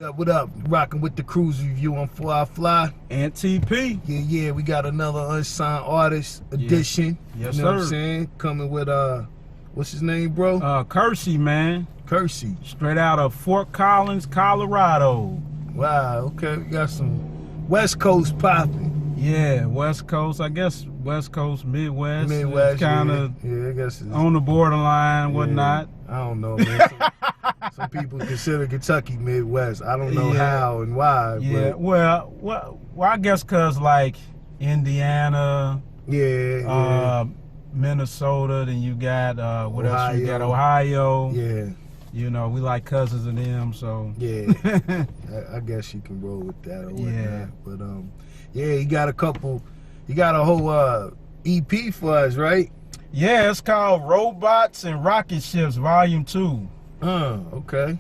What up? Rocking with the KRUZE review on 4 I Fly. And TP. Yeah, we got another unsigned artist edition. Yes, you know sir. what I'm saying? Coming with what's his name, bro? Curci, man. Curci. Straight out of Fort Collins, Colorado. Wow, okay. We got some West Coast popping. Yeah, West Coast. I guess West Coast, Midwest. Midwest, kind of I guess it's on the borderline, whatnot. I don't know, man. Some people consider Kentucky Midwest. I don't know how and why. Yeah, but well, I guess because like Indiana, Minnesota, then you got what else? You got Ohio. Yeah. You know, we like cousins of them, so yeah. I guess you can roll with that or whatnot. But yeah, you got a whole EP for us, right? Yeah, it's called Robots and Rocket Ships Volume 2. Okay.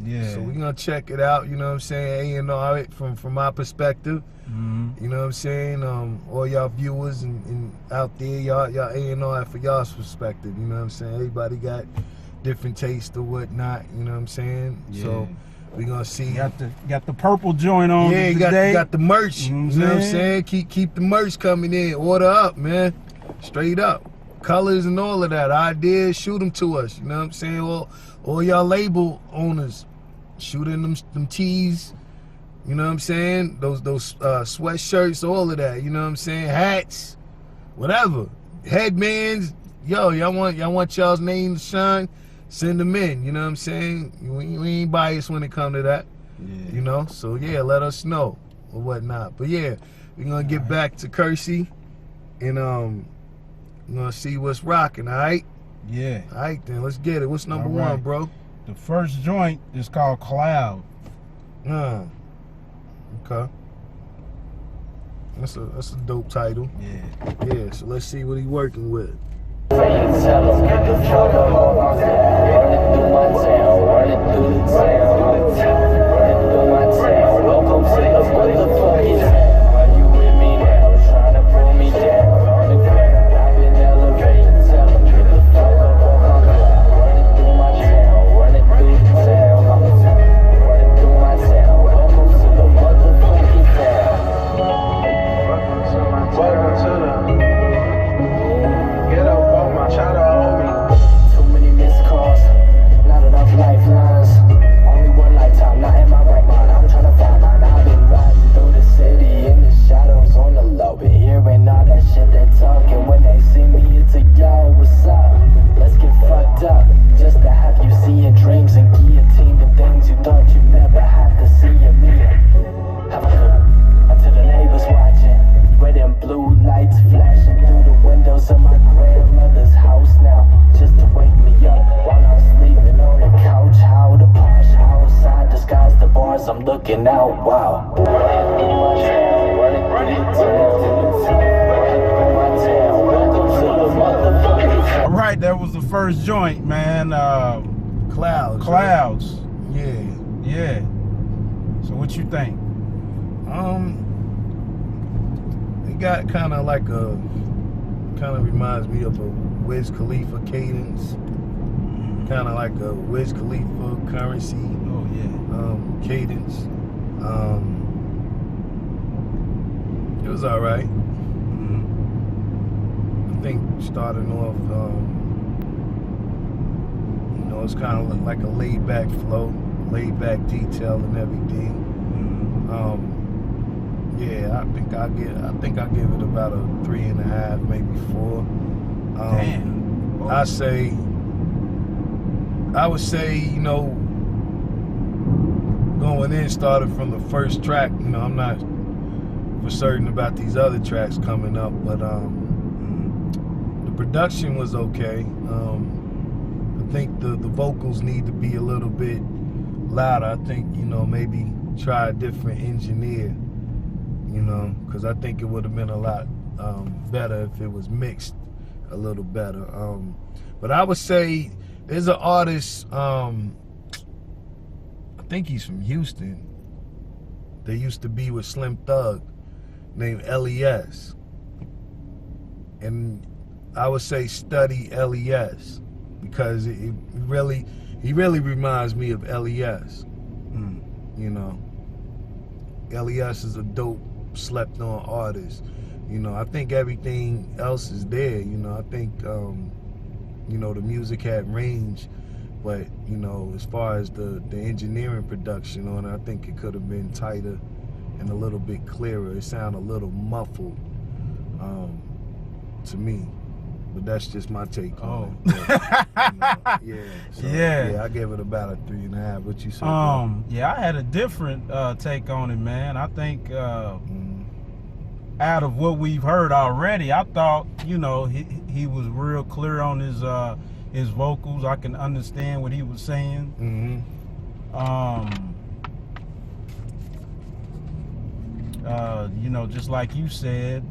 Yeah. So we're gonna check it out, you know what I'm saying? A&R from my perspective. You know what I'm saying? All y'all viewers and out there, y'all A&R for y'all's perspective, you know what I'm saying? Everybody got different taste or whatnot, you know what I'm saying? Yeah. So we gonna see. Got the purple joint on. Yeah, you got the merch. You know what I'm saying? Keep the merch coming in. Order up, man. Straight up. Colors and all of that. Ideas, shoot them to us. You know what I'm saying? All y'all label owners, shoot in them tees. You know what I'm saying? Those sweatshirts, all of that. You know what I'm saying? Hats, whatever. Headbands. Yo, y'all want y'all's name to shine? Send them in. You know what I'm saying? We ain't biased when it come to that. Yeah. You know? So yeah, let us know or whatnot. But yeah, we're gonna get back to Curci and we're gonna see what's rocking, alright? Yeah. Alright then, let's get it. What's number one, bro? The first joint is called Cloud. Okay. That's a dope title. Yeah. Yeah, so let's see what he working with. I'm looking out, wow. All right, that was the first joint, man. Clouds. Clouds. Right? Yeah. So what you think? It got kind of reminds me of a Wiz Khalifa cadence. Kind of like a Wiz Khalifa Currency. Oh yeah. Cadence. It was all right. I think starting off, you know, it's kind of like a laid back flow, laid back detail and everything. Yeah, I think I give it about a 3.5, maybe 4. Damn. I would say, you know, going in, started from the first track, you know, I'm not for certain about these other tracks coming up, but the production was okay. I think the vocals need to be a little bit louder. I think, you know, maybe try a different engineer, you know, because I think it would have been a lot better if it was mixed a little better. But I would say there's an artist, I think he's from Houston. They used to be with Slim Thug, named REVIEWZ. And I would say study REVIEWZ because he really reminds me of REVIEWZ. you know, LES is a dope, slept on artist. You know, I think everything else is there. You know, I think, you know, the music had range, but, you know, as far as the engineering production on it, I think it could have been tighter and a little bit clearer. It sounded a little muffled to me. But that's just my take on it. But, you know, yeah. I gave it about a 3.5. What you said? Yeah, I had a different take on it, man. I think out of what we've heard already, I thought, you know, he was real clear on his vocals. I can understand what he was saying. You know, just like you said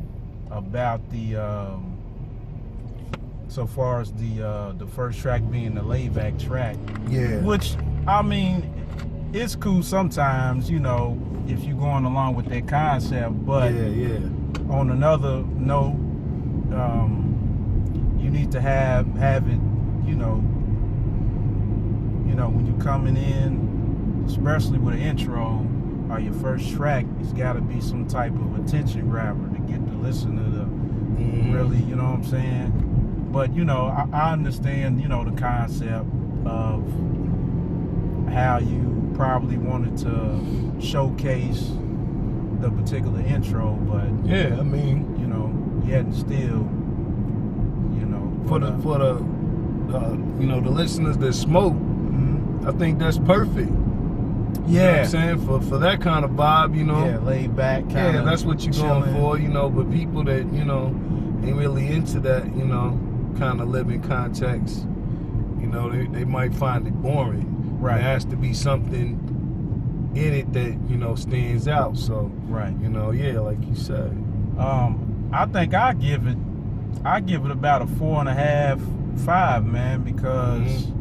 about the so far as the first track being the laid-back track, which, I mean, it's cool sometimes, you know, if you're going along with that concept, but on another note, you need to have it, you know, when you're coming in, especially with an intro or your first track, it's got to be some type of attention grabber to get the listener to really, you know what I'm saying? But, you know, I understand, you know, the concept of how you probably wanted to showcase the particular intro, but yeah, I mean, you know, yet and still, you know, for the you know, the listeners that smoke, I think that's perfect. You know what I'm saying? For that kind of vibe, you know. Yeah, laid back kind of. That's what you're going for, you know. But people that, you know, ain't really into that, you know, kind of living context, you know, they might find it boring. Right. There has to be something in it that, you know, stands out. So, you know, yeah, like you said. I think I give it about a 4.5, 5, man, because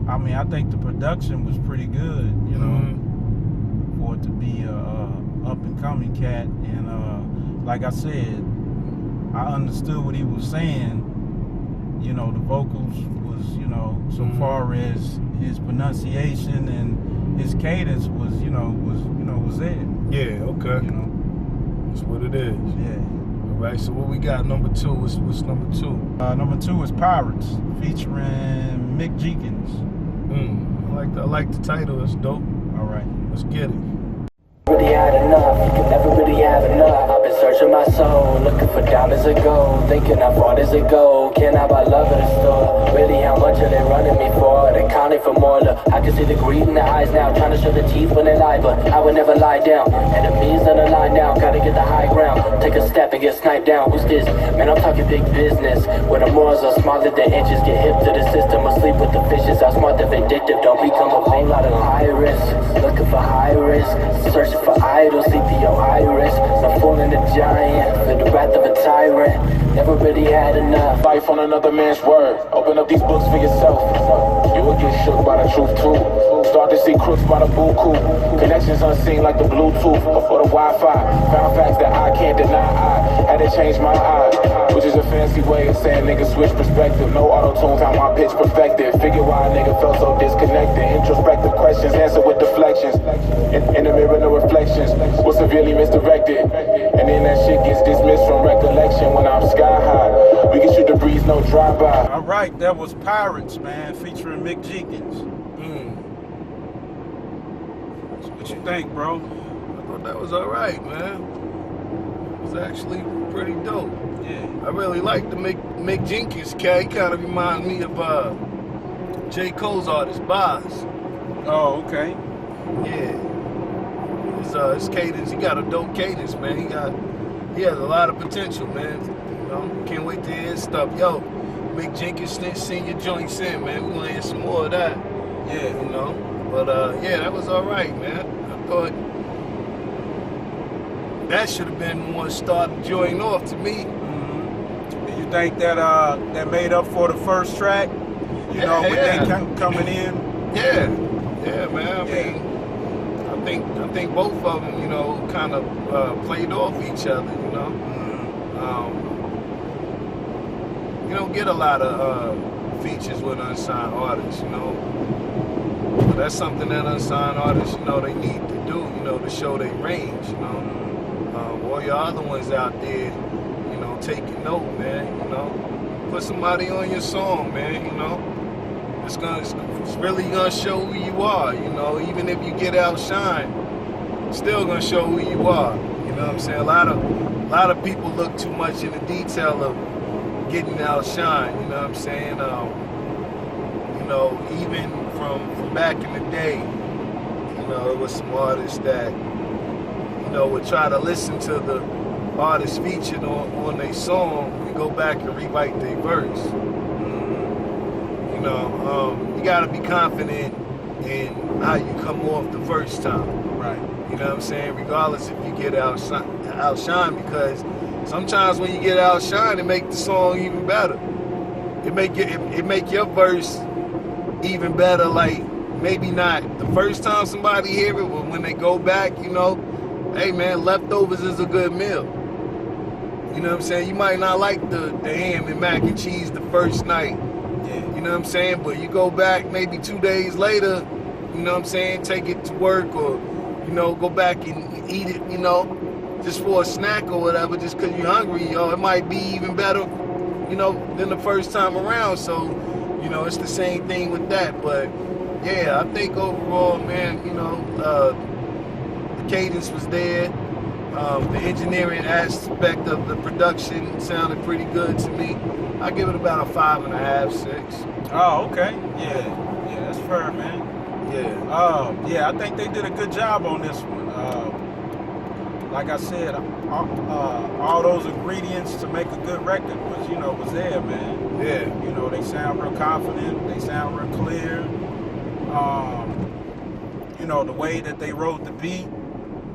I mean, I think the production was pretty good, you know, for it to be a up and coming cat. And like I said, I understood what he was saying. You know, the vocals was, you know, so far as his pronunciation and his cadence was, was there. Yeah, okay. You know, that's what it is. Yeah. All right. So what we got? Number 2. What's number 2? Number 2 is Pirates, featuring Mick Jenkins. I like the title. It's dope. All right. Let's get it. Really had enough, you can never really have enough. I've been searching my soul, looking for diamonds of gold, thinking how far does it go? Can I buy love at a store? Really, how much are they running me for? They're counting for more. Look, I can see the greed in their eyes now, trying to show the teeth when they lie, but I would never lie down. Enemies on the line now, gotta get the high ground. Take a step and get sniped down. Who's this? Man, I'm talking big business. Where the morals are smaller than inches, get hip to the system, or sleep with the fishes. How smart and vindictive, don't become a whole lot of high risk. Looking for high risk, searching for idols, CPO iris. I'm fooling a giant, for the wrath of a tyrant. Never really had enough. Life on another man's word. Open up these books for yourself. You will get shook by the truth too. Start to see crooks by the buku. Connections unseen like the Bluetooth or the Wi-Fi. Found facts that I can't deny. I had to change my eye, which is a fancy way of saying niggas switch perspective. No auto-tune, found my pitch perfected. Figure why a nigga felt so disconnected. Introspective questions, answer with deflections. In the mirror, no reflections. Was severely misdirected. And then that shit gets dismissed from recollection when I'm sky high. We can shoot the breeze, no drive-by. All right, that was Pirates, man, featuring Mick Jenkins. What you think, bro? I thought that was all right, man. It was actually pretty dope. Yeah. I really like the Mick Jenkins cat. He kind of reminds me of J. Cole's artist, Boz. Oh, okay. Yeah. His cadence, he got a dope cadence, man. He has a lot of potential, man. You know, can't wait to hear his stuff. Yo, Mick Jenkins send your joints in, man. We're gonna hear some more of that. Yeah. You know. But yeah, that was all right, man. I thought that should have been one started joining off to me. Do you think that that made up for the first track? You know, with that coming in. Yeah, man. I mean, I think both of them, you know, kind of played off each other. You know, you don't get a lot of features with unsigned artists. You know. that's something that unsigned artists, you know, they need to do, you know, to show their range, you know. All your other ones out there, you know, taking note, man, you know. Put somebody on your song, man, you know. It's really gonna show who you are, you know. Even if you get outshined, still gonna show who you are. You know what I'm saying? A lot of people look too much in the detail of getting outshined, you know what I'm saying? You know, even from back in the day, you know, there was some artists that, you know, would try to listen to the artist featured on their song and go back and rewrite their verse. You know, you gotta be confident in how you come off the first time. Right. You know what I'm saying? Regardless if you get outshined, because sometimes when you get outshined, it make the song even better. It make your verse even better. Like maybe not the first time somebody hear it, but when they go back, you know, hey man, leftovers is a good meal. You know what I'm saying? You might not like the ham and mac and cheese the first night. Yeah. You know what I'm saying? But you go back maybe 2 days later, you know what I'm saying? Take it to work or, you know, go back and eat it, you know, just for a snack or whatever, just because you're hungry, yo, it might be even better, you know, than the first time around. So, you know, it's the same thing with that. But, yeah, I think overall, man, you know, the cadence was there. The engineering aspect of the production sounded pretty good to me. I give it about a 5.5, 6. Oh, okay. Yeah, that's fair, man. Yeah. Yeah, I think they did a good job on this one. Like I said, all those ingredients to make a good record was there, man. Yeah. You know, they sound real confident. They sound real clear. You know, the way that they wrote the beat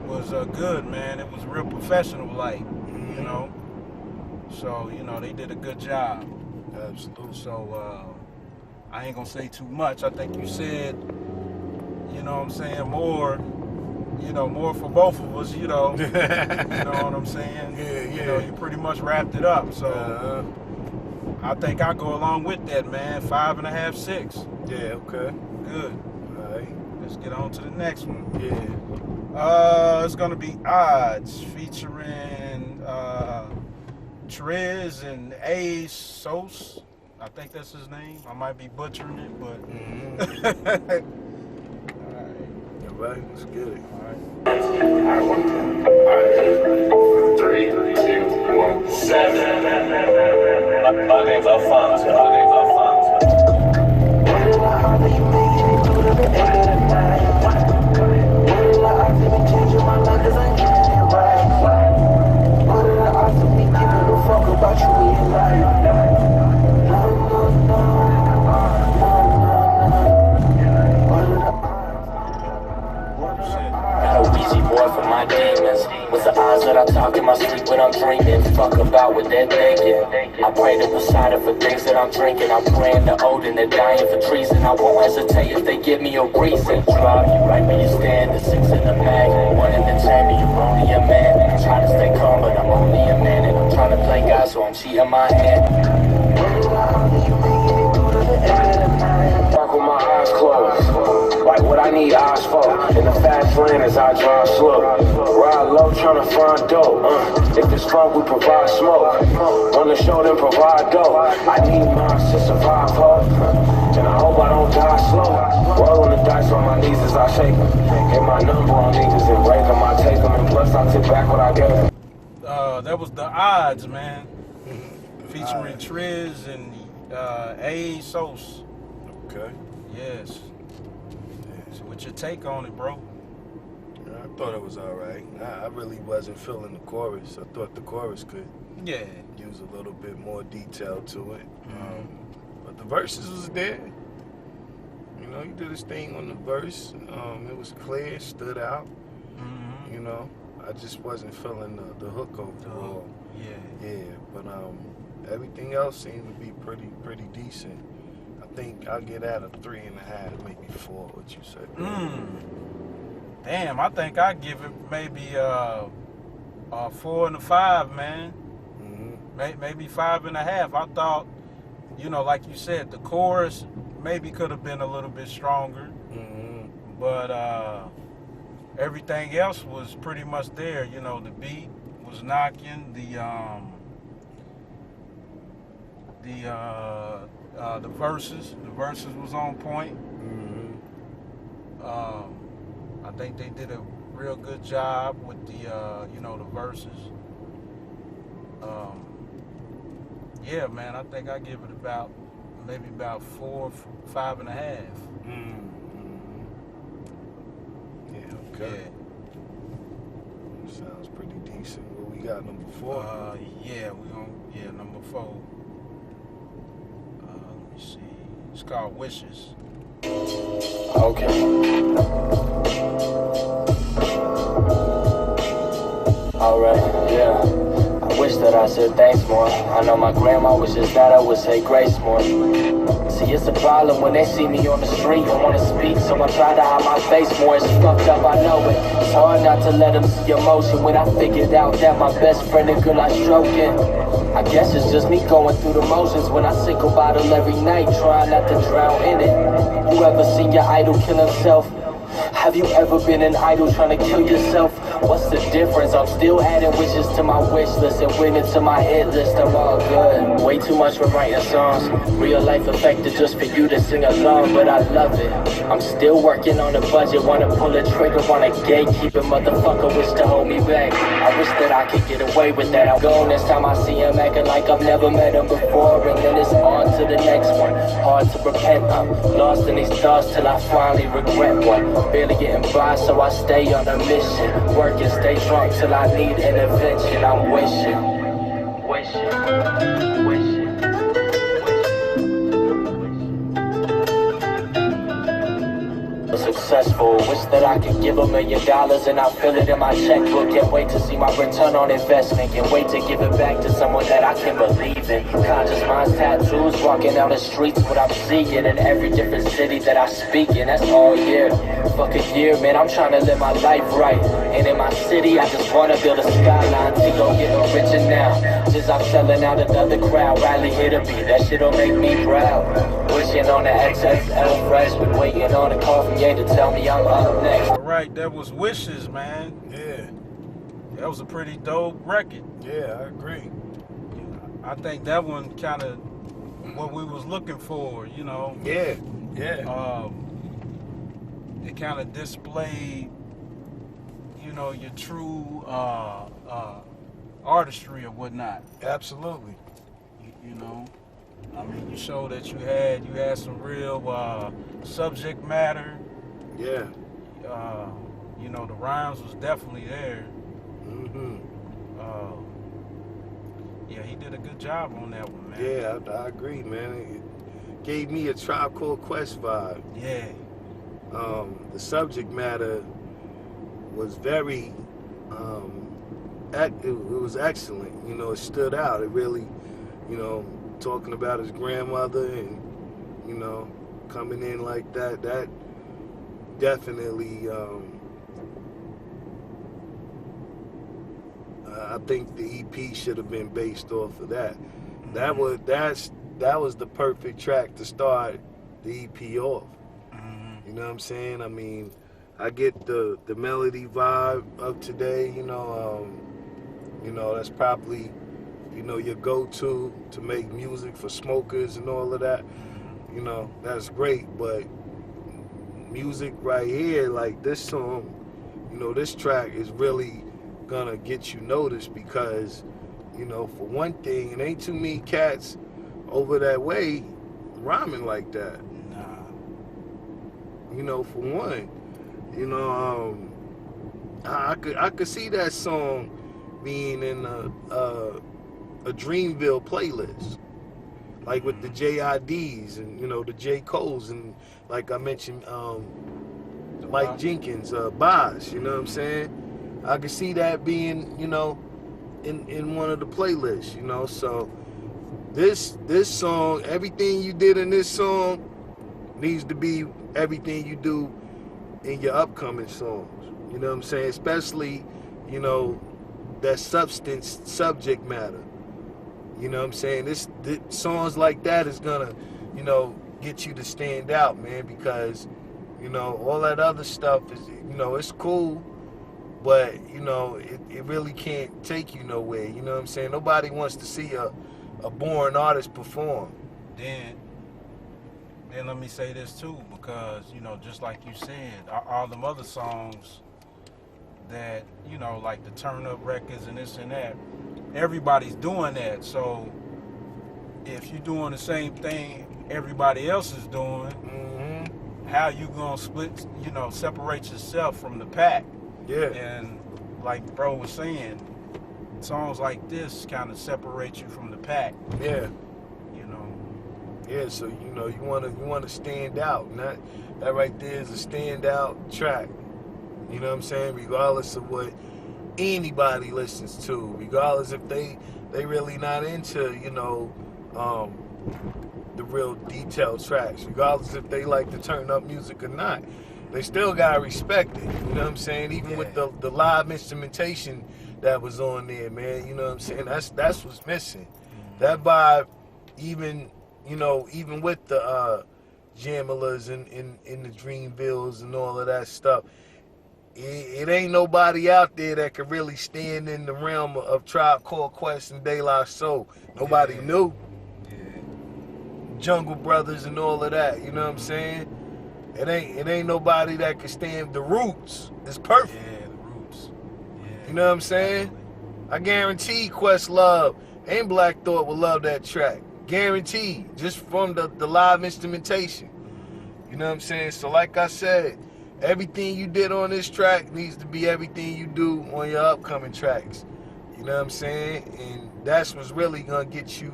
was good, man. It was real professional-like, you know. So, you know, they did a good job. Absolutely. So, I ain't gonna say too much. I think you said, you know what I'm saying, more for both of us, you know. You know what I'm saying? Yeah. You know, you pretty much wrapped it up. So, I think I go along with that, man. 5.5, 6. Yeah, okay. Good. All right. Let's get on to the next one. Yeah. It's gonna be Odds featuring KRUZE and A Sauce. I think that's his name. I might be butchering it, but All right, let's get it. all right. 3, 2, 1, 7. That I talk in my sleep when I'm dreaming. Fuck about what they're thinking. I pray to Poseidon for things that I'm drinking. I'm praying to Odin, they're dying for treason. I won't hesitate if they give me a reason. Drop you right where you stand, the 6 in the bag, 1 in the chamber, you're only a man. I'm trying to stay calm, but I'm only a man. And I'm trying to play God, so I'm cheating my hand. Walk with my eyes closed, like what I need eyes for. In the fast lane as I drive slow, ride low tryna find dope. If it's fun, we provide smoke. On the show, then provide dope. I need mine to survive, and I hope I don't die slow. Rolling the dice on my knees as I shake them. Hit my number on niggas and break them. I take them, and plus I take back what I gave them. That was the Odds, man, featuring KRUZE and A Sauce. Okay. Yes. So what's your take on it, bro? I thought it was all right. I really wasn't feeling the chorus. I thought the chorus could use a little bit more detail to it. But the verses was there. You know, he did his thing on the verse. It was clear, stood out. You know, I just wasn't feeling the hook overall. Yeah, but everything else seemed to be pretty decent. I think I'll get at a 3.5, maybe 4. What you say? Damn, I think I give it maybe a 4 and a 5, man. Maybe 5.5. I thought, you know, like you said, the chorus maybe could have been a little bit stronger. but everything else was pretty much there. You know, the beat was knocking, the verses was on point. I think they did a real good job with the the verses. Yeah, man, I think I give it maybe about 4, 5.5. Yeah, okay. Yeah. Sounds pretty decent. What we got, number 4? Number 4. Let me see. It's called Wishes. Okay. Alright, yeah. I wish that I said thanks more. I know my grandma wishes that I would say grace more. See, it's a problem when they see me on the street and want to speak, so I try to hide my face more. It's fucked up, I know it. It's hard not to let them see emotion when I figured out that my best friend a girl I stroking. I guess it's just me going through the motions when I sink a bottle every night, trying not to drown in it. You ever seen your idol kill himself? Have you ever been an idol trying to kill yourself? What's the difference? I'm still adding wishes to my wish list and winning to my hit list. I'm all good. Way too much for writing songs. Real life affected just for you to sing along, but I love it. I'm still working on a budget. Wanna pull a trigger on a gatekeeping motherfucker. Wish to hold me back. I wish that I could get away with that. I'm going this time I see him acting like I've never met him before, and then it's on to the next one. Hard to repent. I'm lost in these thoughts till I finally regret one. Barely getting by, so I stay on a mission. Work and stay drunk till I need intervention. I'm wishing. Successful, wish that I could give $1 million and I feel it in my checkbook. Can't wait to see my return on investment. Can't wait to give it back to someone that I can believe in. Conscious minds, tattoos, walking down the streets, what I'm seeing in every different city that I speak in. That's all year. Fuck a year, man, I'm trying to live my life right. And in my city, I just wanna build a skyline. Tico getting richer now. Just I'm selling out another crowd. Riley here to be, that shit'll make me proud. Wishing on the XXL fresh, been waiting on a call from Ye to tell me I'm up next. Alright, that was Wishes, man. Yeah. That was a pretty dope record. Yeah, I agree. I think that one kind of what we was looking for, you know. Yeah. It kind of displayed, you know, your true artistry or whatnot. Absolutely. You know, I mean, you showed that you had some real subject matter. Yeah. You know, the rhymes was definitely there. Yeah, he did a good job on that one, man. Yeah, I agree, man. It gave me a Tribe Called Quest vibe. Yeah. The subject matter was very, it was excellent. You know, it stood out. It really, you know, talking about his grandmother and, you know, coming in like that, that definitely, I think the EP should have been based off of that. That was the perfect track to start the EP off. You know what I'm saying? I mean, I get the melody vibe of today. You know, that's probably, you know, your go-to to make music for smokers and all of that. You know, that's great. But music right here, like this song, you know, this track is really gonna get you noticed because, you know, for one thing, it ain't too many cats over that way rhyming like that. You know, for one, you know, I could see that song being in a Dreamville playlist, like with the JIDs and, you know, the J. Cole's and, like I mentioned, Mike Jenkins, Boz, you know what I'm saying? I could see that being, you know, in one of the playlists, you know. So this song, everything you did in this song needs to be everything you do in your upcoming songs. You know what I'm saying? Especially, you know, that subject matter. You know what I'm saying? This songs like that is gonna, you know, get you to stand out, man, because, You know, all that other stuff is, you know, it's cool, but, you know, it really can't take you nowhere. You know what I'm saying? Nobody wants to see a born artist perform. Then let me say this too, because, you know, just like you said, all them other songs that, you know, like the turn up records and this and that, everybody's doing that. So if you're doing the same thing everybody else is doing, how you gonna split, you know, separate yourself from the pack? Yeah. And like bro was saying, songs like this kind of separate you from the pack. Yeah. You know. Yeah, so you know you wanna stand out. And that right there is a standout track. You know what I'm saying? Regardless of what anybody listens to, regardless if they really not into, you know, the real detailed tracks, regardless if they like to turn up music or not, they still gotta respect it. You know what I'm saying? Even with the live instrumentation that was on there, man. You know what I'm saying? That's what's missing. That vibe, even, you know, even with the Jamalas and the Dreamvilles and all of that stuff, it ain't nobody out there that could really stand in the realm of Tribe Called Quest and De La Soul. Nobody knew. Jungle Brothers and all of that, you know what I'm saying? It ain't nobody that can stand the Roots. It's perfect. Yeah, the Roots. Yeah. You know what I'm saying? I guarantee Questlove and Black Thought will love that track. Guaranteed. Just from the live instrumentation. You know what I'm saying? So like I said, everything you did on this track needs to be everything you do on your upcoming tracks. You know what I'm saying? And that's what's really gonna get you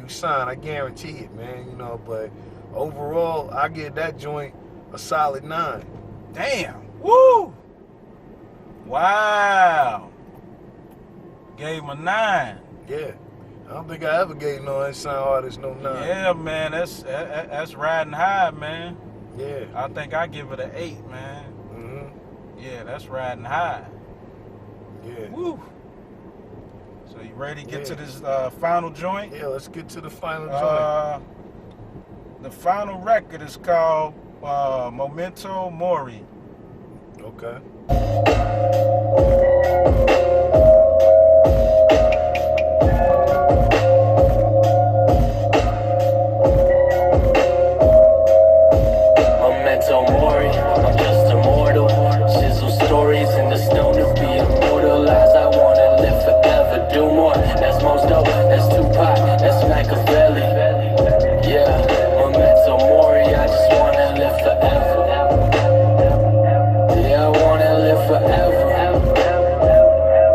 signed. I guarantee it, man. You know, but overall, I give that joint a solid 9. Damn. Woo! Wow. Gave him a 9. Yeah. I don't think I ever gave no unsigned artist no 9. Yeah, man. That's riding high, man. Yeah. I think I give it an 8, man. Yeah, that's riding high. Yeah. Woo. So you ready to get to this final joint? Yeah, let's get to the final joint. The final record is called Memento Mori. Okay. Memento Mori, I'm just immortal. Chisel stories in the stone to be immortalized. I wanna live forever, do more. That's most dope, that's Tupac, that's Machiavelli. Yeah, Memento Mori, I just wanna live forever. Yeah, I wanna live forever.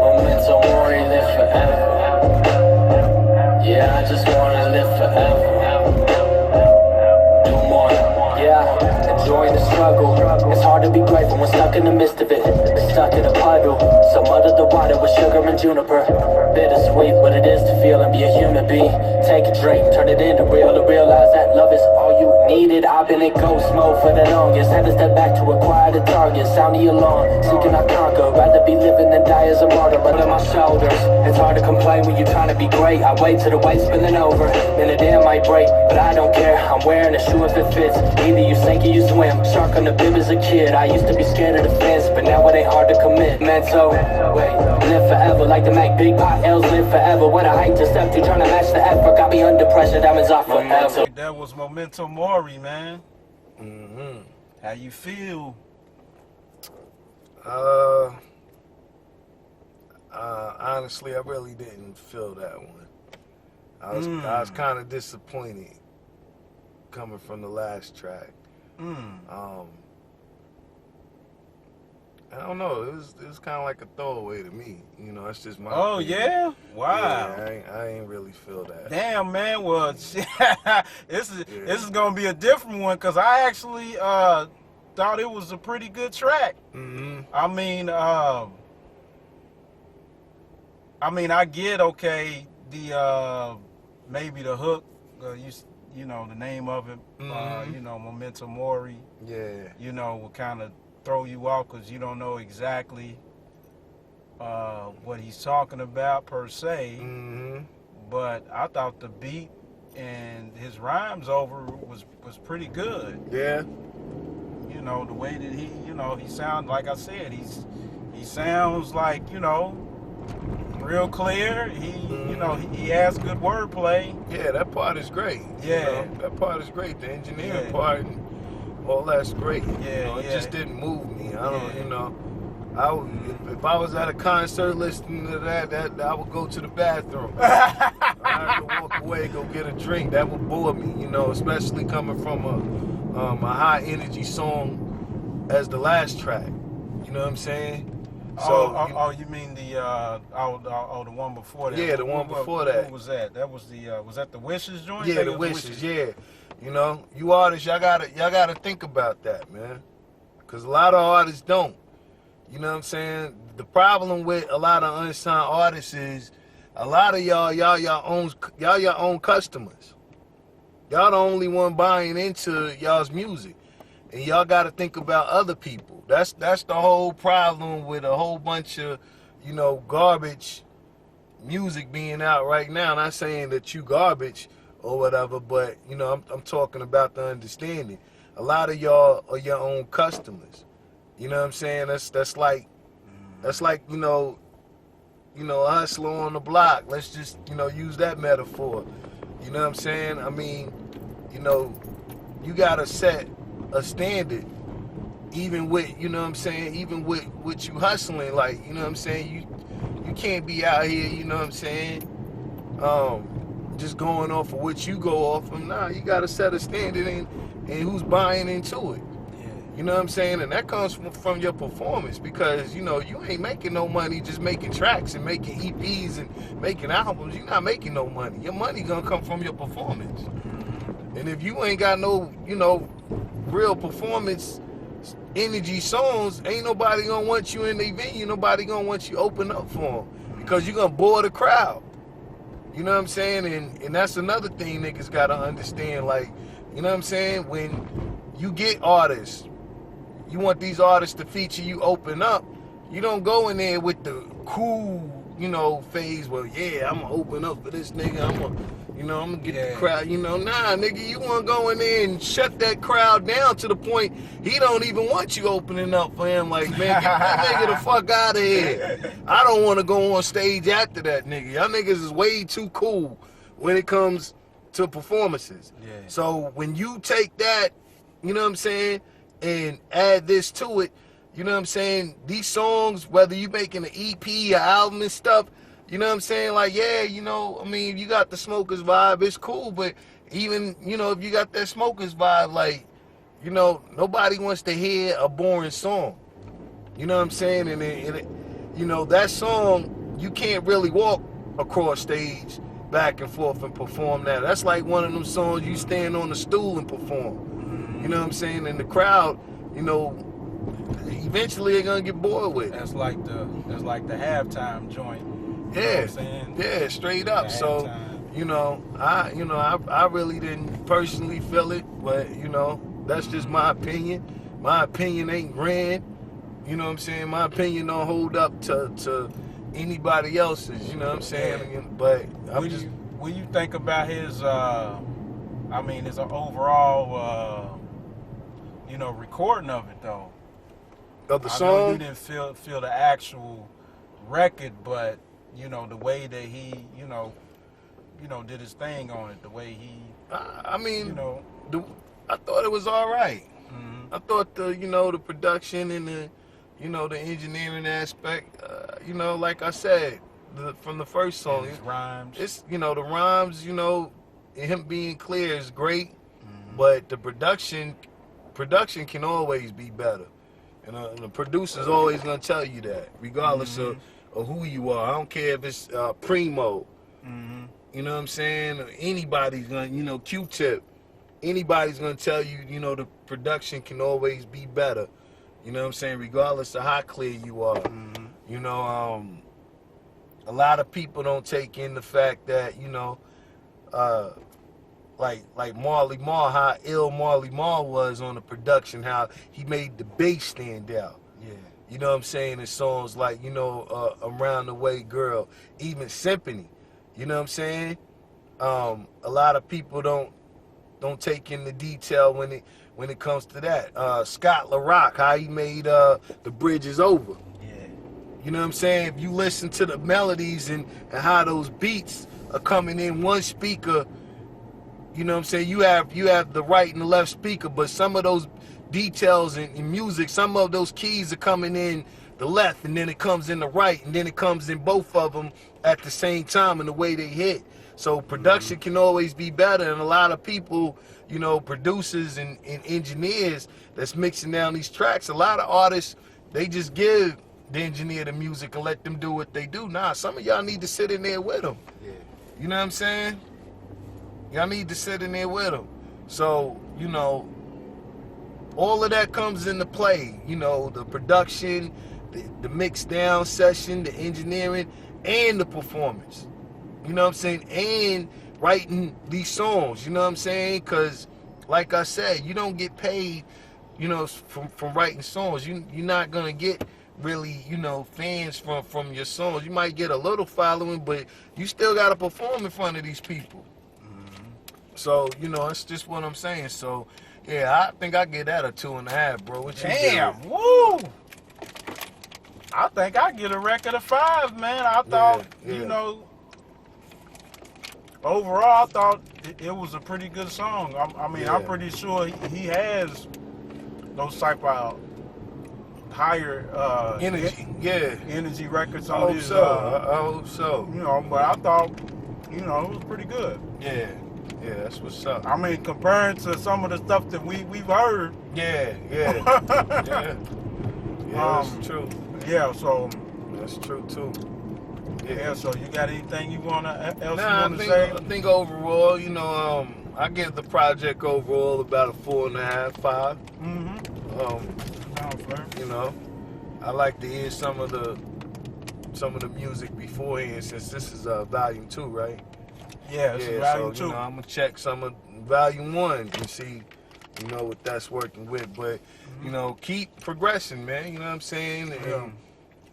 Memento Mori, live forever. Yeah, I just wanna live forever. Do more. Yeah, enjoying the struggle. It's hard to be grateful when stuck in the midst of it. Stuck in a puddle. So muddy the water with sugar and juniper. Bittersweet, what it is to feel and be a human being. Take a drink, turn it into real to realize that love is all you needed. I've been in ghost mode for the longest. Had to step back to acquire the target. Sound the alarm, seeking I conquer. Rather be living than die as a martyr. But on my shoulders, it's hard to complain when you're trying to be great. I wait till the weight's spilling over, then the dam might break. But I don't care, I'm wearing a shoe if it fits. Either you sink or you swim. Shark on the bib as a kid. I used to be scared of the fence, but now it ain't hard to commit. Mento, wait, live forever like the Mac Big Pot L's live forever. What a height to step to, trying to match the effort. Got me under pressure, diamonds off forever. That was Memento Mori, man. Mm-hmm. How you feel? Honestly, I really didn't feel that one. I was kind of disappointed coming from the last track. I don't know. It was kind of like a throwaway to me. You know, that's just my. Oh opinion. yeah, wow. Yeah, I ain't really feel that. Damn, man. Well, this is gonna be a different one because I actually thought it was a pretty good track. I mean, I get the maybe the hook, you know the name of it, you know, Memento Mori. Yeah. You know, will kind of throw you off because you don't know exactly what he's talking about per se. But I thought the beat and his rhymes over was pretty good. Yeah. You the way that he, he sounds, like I said, he sounds like, real clear. He has good wordplay. Yeah, that part is great. Yeah. That part is great. The engineering Yeah. part and all that's great. Yeah, It yeah. just didn't move me. I don't, Yeah. if I was at a concert listening to that I would go to the bathroom. I'd go walk away, go get a drink. That would bore me, especially coming from a high energy song as the last track. You know what I'm saying? You mean the one before that? Yeah, the one before that. What was that? That was was that the Wishes joint? Yeah, the Wishes. Yeah, you artists, y'all gotta think about that, man. Cause a lot of artists don't. You know what I'm saying? The problem with a lot of unsigned artists is a lot of y'all your own customers. Y'all the only one buying into y'all's music. And y'all gotta think about other people. That's the whole problem with a whole bunch of, garbage music being out right now. Not saying that you garbage or whatever, but I'm talking about the understanding. A lot of y'all are your own customers. You know what I'm saying? That's like a hustler on the block. Let's just, use that metaphor. You know what I'm saying? I mean, you gotta set a standard even with, even with what you hustling, like, you can't be out here, just going off of what you go off of. Nah, you gotta set a standard and who's buying into it. You know what I'm saying? And that comes from your performance, because, you ain't making no money just making tracks and making EPs and making albums. You're not making no money. Your money gonna come from your performance. And if you ain't got no, real performance energy songs, ain't nobody gonna want you in the venue. Nobody gonna want you open up for them, because you're gonna bore the crowd. You know what I'm saying? And that's another thing niggas gotta understand. Like, you know what I'm saying? When you get artists, you want these artists to feature you, open up. You don't go in there with the cool, phase where, yeah, I'm gonna open up for this nigga. I'm gonna get the crowd. Nah, nigga, you wanna go in there and shut that crowd down to the point he don't even want you opening up for him. Like, man, get that nigga the fuck out of here. I don't want to go on stage after that nigga. Y'all niggas is way too cool when it comes to performances. Yeah. So when you take that, you know what I'm saying, and add this to it, you know what I'm saying, these songs, whether you making an EP, an album and stuff, you know what I'm saying, like, yeah, you got the Smokers vibe, it's cool, but even, if you got that Smokers vibe, like, nobody wants to hear a boring song. You know what I'm saying? And that song, you can't really walk across stage back and forth and perform that. That's like one of them songs you stand on a stool and perform. You know what I'm saying? And the crowd, eventually they're gonna get bored with it. That's like the halftime joint. Yeah, know what I'm saying? Yeah, straight up. So, I really didn't personally feel it, but that's just my opinion. My opinion ain't grand. You know what I'm saying? My opinion don't hold up to anybody else's. You know what I'm saying? Yeah. But what do you think about his? His overall, recording of it though. Of the I song, know you didn't feel the actual record, but the way that he, did his thing on it, the way he. I thought it was all right. Mm-hmm. I thought the production and the engineering aspect, like I said, from the first song, his rhymes. It's the rhymes, and him being clear is great, but the production can always be better. And the producer's always gonna tell you that, regardless of who you are. I don't care if it's Primo. You know what I'm saying? Or anybody's gonna, Q-Tip. Anybody's gonna tell you, the production can always be better. You know what I'm saying? Regardless of how clear you are. A lot of people don't take in the fact that, like Marley Marl, how ill Marley Marl was on the production, how he made the bass stand out. Yeah. You know what I'm saying? In songs like, Around the Way Girl, even Symphony. You know what I'm saying? A lot of people don't take in the detail when it comes to that. Scott LaRock, how he made The Bridge Is Over. Yeah. You know what I'm saying? If you listen to the melodies and how those beats are coming in one speaker, you know what I'm saying? You have the right and the left speaker, but some of those details in music, some of those keys are coming in the left, and then it comes in the right, and then it comes in both of them at the same time in the way they hit. So production can always be better, and a lot of people, you know, producers and engineers that's mixing down these tracks, a lot of artists, they just give the engineer the music and let them do what they do. Nah, some of y'all need to sit in there with them. Yeah. You know what I'm saying? Y'all need to sit in there with them. So, you know, all of that comes into play. You know, the production, the mix down session, the engineering, and the performance. You know what I'm saying? And writing these songs, you know what I'm saying? Because, like I said, you don't get paid, you know, from writing songs. You're not going to get really, you know, fans from your songs. You might get a little following, but you still got to perform in front of these people. So, you know, it's just what I'm saying. So, yeah, I think I get that a 2.5, bro. What you Damn, give? woo! I think I get a record of 5, man. I thought, Yeah. you know, overall, I thought it was a pretty good song. I mean, Yeah. I'm pretty sure he has those type of higher Energy, yeah. energy records I on hope his. so. I hope so. You know, but I thought, you know, it was pretty good. Yeah, yeah, that's what's up. I mean, comparing to some of the stuff that we've heard. Yeah, yeah, yeah. That's true. Yeah, so That's true too. yeah. So you got anything you else you Nah, want to say? I think overall, you know, I give the project overall about a 4.5, 5. Sounds fair. You know, I like to hear some of the music beforehand, since this is volume 2, right? Yeah, it's Yeah, volume so 2. you know, I'm gonna check some of volume 1 and see, you know, what that's working with. But you know, keep progressing, man. You know what I'm saying? And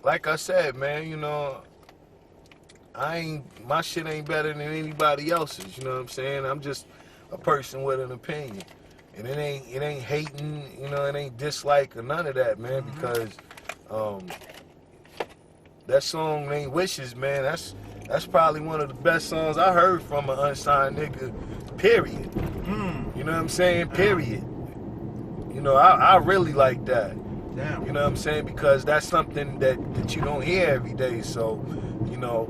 like I said, man, you know, my shit ain't better than anybody else's. You know what I'm saying? I'm just a person with an opinion, and it ain't hating. You know, it ain't dislike or none of that, man. Because that song ain't Wishes, man. That's probably one of the best songs I heard from an unsigned nigga. Period. You know what I'm saying? Period. You know, I really like that. Damn. You know what I'm saying? Because that's something that you don't hear every day. So, you know,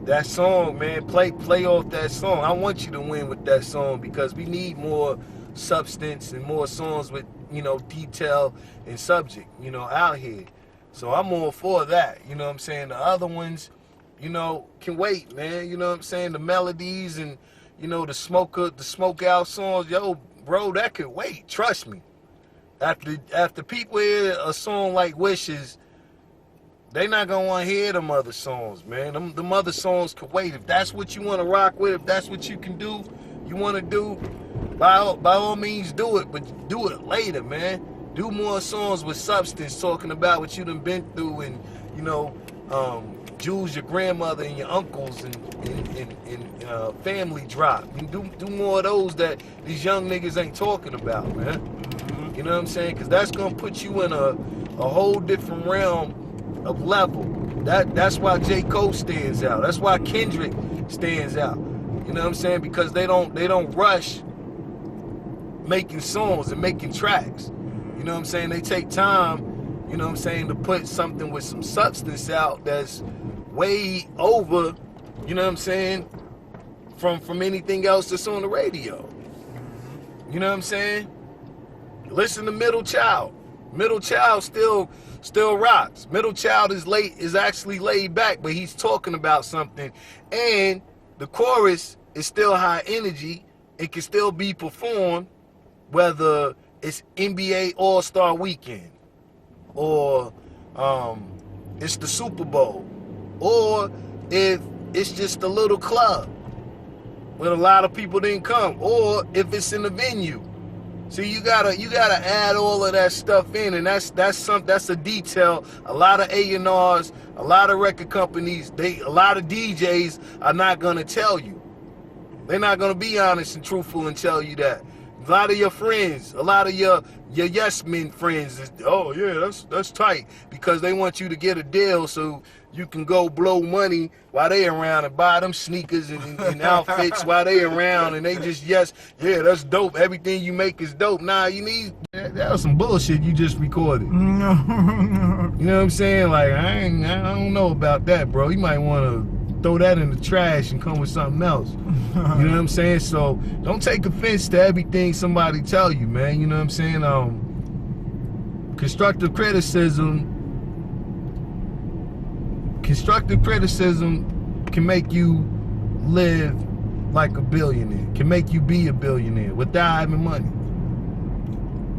that song, man, play off that song. I want you to win with that song, because we need more substance and more songs with, you know, detail and subject, you know, out here. So I'm all for that. You know what I'm saying? The other ones, you know, can wait, man. You know what I'm saying? The melodies and, you know, the smoke out songs, yo, bro, that could wait. Trust me. After people hear a song like Wishes, they not gonna want to hear them other songs, man. Them other songs could wait. If that's what you want to rock with, if that's what you can do, you want to do, by all means do it. But do it later, man. Do more songs with substance, talking about what you done been through, and, you know, Jules, your grandmother, and your uncles, and family drop. And do more of those that these young niggas ain't talking about, man. You know what I'm saying? Because that's gonna put you in a whole different realm of level. That's why J. Cole stands out. That's why Kendrick stands out. You know what I'm saying? Because they don't rush making songs and making tracks. You know what I'm saying? They take time, you know what I'm saying, to put something with some substance out that's way over, you know what I'm saying, from anything else that's on the radio. You know what I'm saying? Listen to Middle Child. Middle Child still rocks. Middle Child is actually laid back, but he's talking about something, and the chorus is still high energy. It can still be performed, whether it's NBA All-Star Weekend, or it's the Super Bowl, or if it's just a little club when a lot of people didn't come, or if it's in a venue. See, you gotta add all of that stuff in, and that's a detail. A lot of A&Rs, a lot of record companies, a lot of DJs are not gonna tell you. They're not gonna be honest and truthful and tell you that. A lot of your friends, a lot of your yes men friends, oh yeah, that's tight, because they want you to get a deal so you can go blow money while they around and buy them sneakers and outfits while they around, and they just yeah, that's dope. Everything you make is dope. Nah, you need that was some bullshit you just recorded. You know what I'm saying? Like I don't know about that, bro. You might want to throw that in the trash and come with something else. You know what I'm saying? So don't take offense to everything somebody tell you, man. You know what I'm saying? Constructive criticism can make you live like a billionaire, can make you be a billionaire without having money.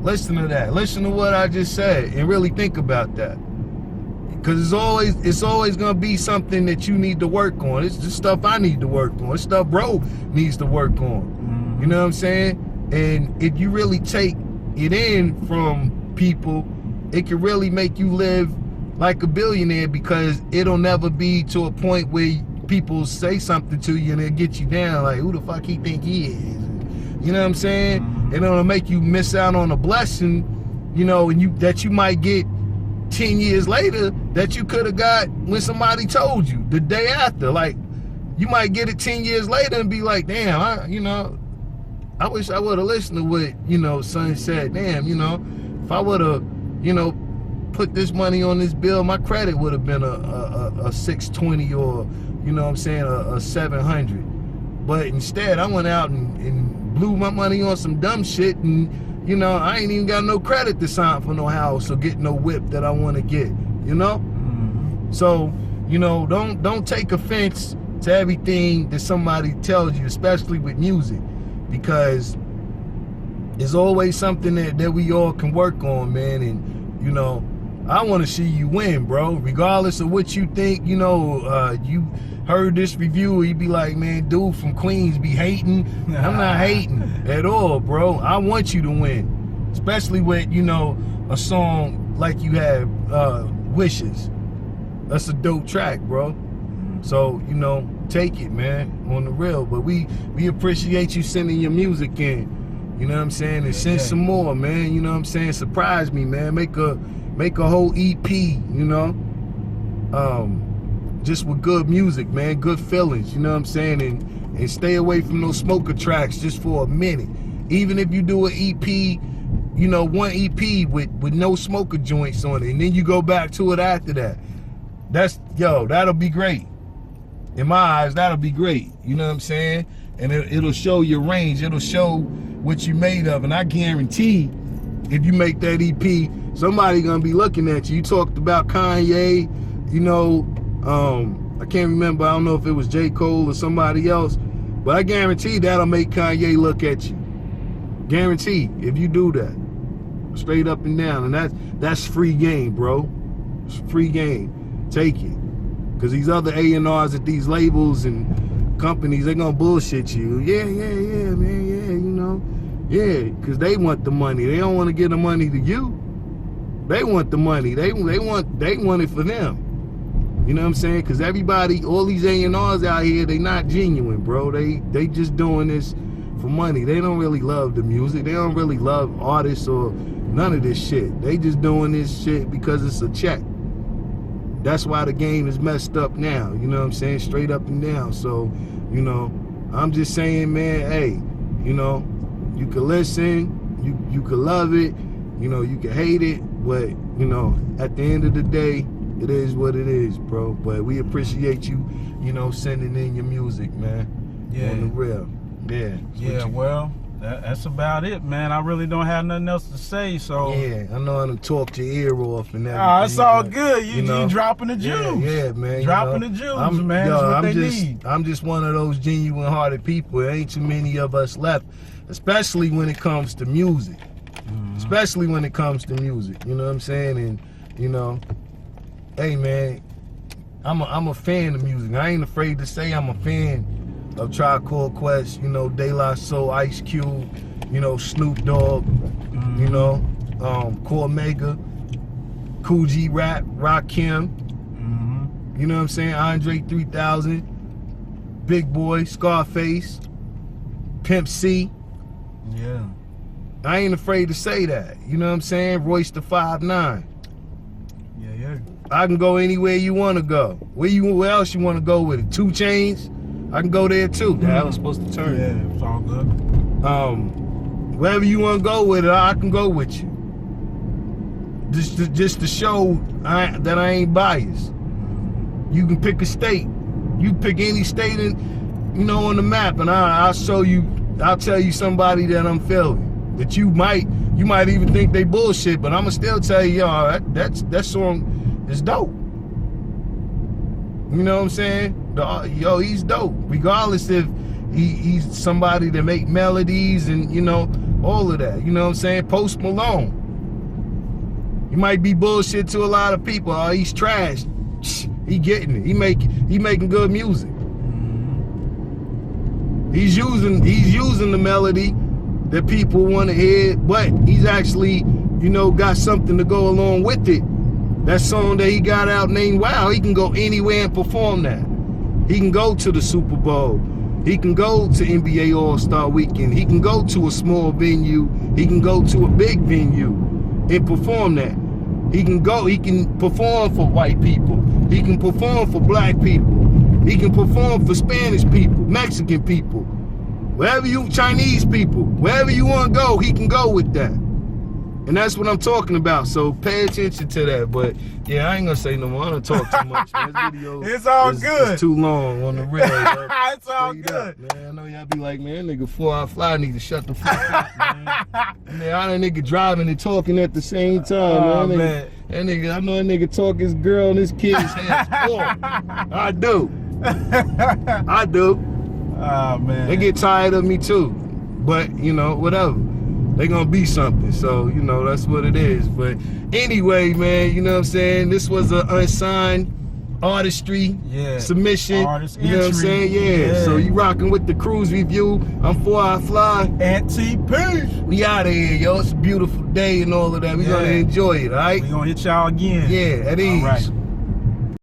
Listen to that. Listen to what I just said and really think about that. Because it's always gonna be something that you need to work on. It's just stuff I need to work on. It's stuff bro needs to work on. You know what I'm saying? And if you really take it in from people, it can really make you live like a billionaire, because it'll never be to a point where people say something to you and it'll get you down like, who the fuck he think he is? You know what I'm saying? And it'll make you miss out on a blessing, you know, and that you might get 10 years later that you could have got when somebody told you the day after. Like, you might get it 10 years later and be like, damn, I wish I would have listened to what, you know, son said. Damn, you know, if I would have, you know, put this money on this bill, my credit would have been a 620 or, you know what I'm saying, a 700. But instead, I went out and blew my money on some dumb shit, and, you know, I ain't even got no credit to sign for no house or get no whip that I want to get, you know? So, you know, don't take offense to everything that somebody tells you, especially with music, because there's always something that we all can work on, man. And, you know, I want to see you win, bro, regardless of what you think. You know, you heard this review, you be like, man, dude from Queens be hating. I'm not hating at all, bro. I want you to win, especially with, you know, a song like you have, Wishes. That's a dope track, bro. So, you know, take it, man, on the real. But we appreciate you sending your music in, you know what I'm saying, and send some more, man. You know what I'm saying? Surprise me, man. Make a whole EP, you know, just with good music, man, good feelings, you know what I'm saying, and stay away from those smoker tracks just for a minute. Even if you do an EP, you know, one EP with no smoker joints on it, and then you go back to it after that. That'll be great. In my eyes, that'll be great, you know what I'm saying? And it'll show your range, it'll show what you made of, and I guarantee if you make that EP, somebody gonna be looking at you. You talked about Kanye, you know, I can't remember, I don't know if it was J. Cole or somebody else, but I guarantee that'll make Kanye look at you. Guarantee, if you do that. Straight up and down. And that's free game, bro. It's free game. Take it. Because these other A&Rs at these labels and companies, they're gonna bullshit you. Yeah, man, yeah, you know. Yeah, because they want the money. They don't want to give the money to you. They want the money. They want it for them. You know what I'm saying? Because everybody, all these A&Rs out here, they not genuine, bro. They just doing this for money. They don't really love the music. They don't really love artists or none of this shit. They just doing this shit because it's a check. That's why the game is messed up now. You know what I'm saying? Straight up and down. So, you know, I'm just saying, man, hey, you know, you can listen, you can love it, you know, you can hate it, but, you know, at the end of the day, it is what it is, bro. But we appreciate you, you know, sending in your music, man. Yeah. On the real. Yeah. Yeah, well, that's about it, man. I really don't have nothing else to say, so. Yeah, I know how to talk your ear off and everything. Oh, it's all good. You dropping the juice. Yeah, man. Dropping the juice, man. That's what they need. I'm just one of those genuine-hearted people. There ain't too many of us left, especially when it comes to music. Especially when it comes to music, you know what I'm saying? And, you know, hey, man, I'm a fan of music. I ain't afraid to say I'm a fan of Tribe Called Quest, you know, De La Soul, Ice Cube, you know, Snoop Dogg, you know, Cormega, Cool G Rap, Rakim, you know what I'm saying, Andre 3000, Big Boy, Scarface, Pimp C. Yeah. I ain't afraid to say that. You know what I'm saying? Royce the 5'9". Yeah. I can go anywhere you want to go. Where else you want to go with it? 2 Chainz? I can go there too. That was supposed to turn. Yeah, it's all good. Wherever you want to go with it, I can go with you. Just to show that I ain't biased. You can pick a state. You pick any state on the map, and I'll show you. I'll tell you somebody that I'm feeling. That you might even think they bullshit, but I'ma still tell you, yo, that song is dope. You know what I'm saying? Yo, he's dope. Regardless if he's somebody that make melodies and all of that. You know what I'm saying? Post Malone. He might be bullshit to a lot of people. Oh, he's trash. He getting it. He making good music. He's using the melody that people want to hear, but he's actually, got something to go along with it. That song that he got out named Wow, he can go anywhere and perform that. He can go to the Super Bowl. He can go to NBA All-Star Weekend. He can go to a small venue. He can go to a big venue and perform that. He can perform for white people. He can perform for black people. He can perform for Spanish people, Mexican people. Chinese people, wherever you want to go, he can go with that. And that's what I'm talking about. So pay attention to that. But yeah, I ain't gonna say no more. I don't talk too much. Man. This video it's all good. It's too long on the real. It's all good. Up, man. I know y'all be like, man, nigga 4-Hour Fly need to shut the fuck up, man. Man, I know nigga driving and talking at the same time, oh, man. That nigga, I know that nigga talk his girl and his kids hands full. I do. I do. Oh man. They get tired of me too. But, whatever. They gonna be something. So, that's what it is. But anyway, man, you know what I'm saying? This was an unsigned artistry submission. Artist you know what I'm saying? Yeah. So you rocking with the KRUZE review. I'm 4-Hour Fly. NTP. We out of here, yo. It's a beautiful day and all of that. We gonna enjoy it, all right? We gonna hit y'all again. Yeah, at ease. All right.